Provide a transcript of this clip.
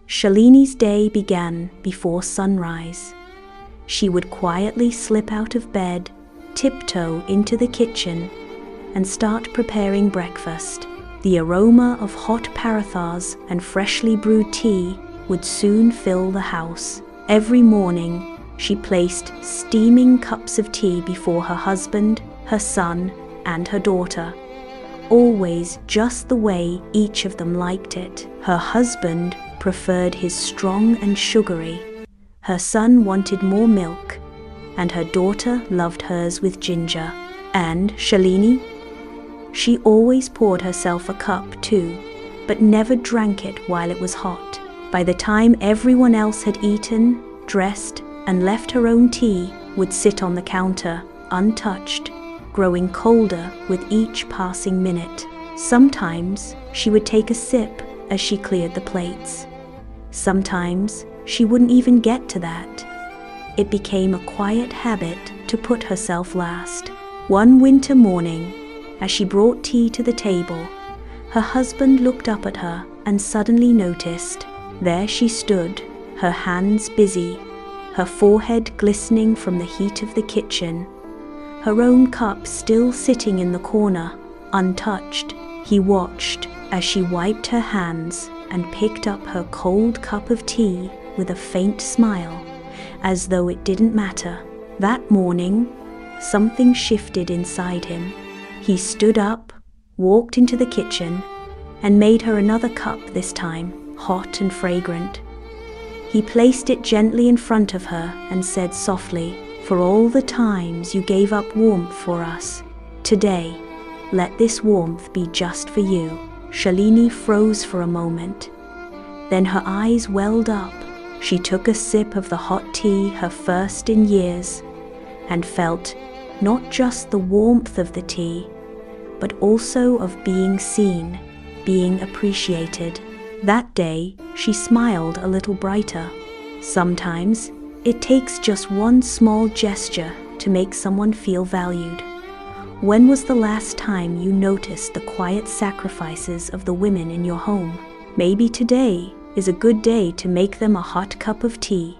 Shalini's day began before sunrise. She would quietly slip out of bed, tiptoe into the kitchen, and start preparing breakfast. The aroma of hot parathas and freshly brewed tea would soon fill the house. Every morning, she placed steaming cups of tea before her husband, her son, and her daughter, always just the way each of them liked it. Her husband preferred his strong and sugary. Her son wanted more milk, and her daughter loved hers with ginger. And Shalini? She always poured herself a cup too, but never drank it while it was hot. By the time everyone else had eaten, dressed, and left, her own tea would sit on the counter, untouched, growing colder with each passing minute. Sometimes she would take a sip as she cleared the plates. Sometimes she wouldn't even get to that. It became a quiet habit to put herself last. One winter morning, as she brought tea to the table, her husband looked up at her and suddenly noticed. There she stood, her hands busy, her forehead glistening from the heat of the kitchen, her own cup still sitting in the corner, untouched. He watched as she wiped her hands and picked up her cold cup of tea with a faint smile, as though it didn't matter. That morning, something shifted inside him. He stood up, walked into the kitchen, and made her another cup, this time hot and fragrant. He placed it gently in front of her and said softly, "For all the times you gave up warmth for us, today, let this warmth be just for you." Shalini froze for a moment. Then her eyes welled up. She took a sip of the hot tea, her first in years, and felt not just the warmth of the tea, but also of being seen, being appreciated. That day, she smiled a little brighter. Sometimes, it takes just one small gesture to make someone feel valued. When was the last time you noticed the quiet sacrifices of the women in your home? Maybe today is a good day to make them a hot cup of tea.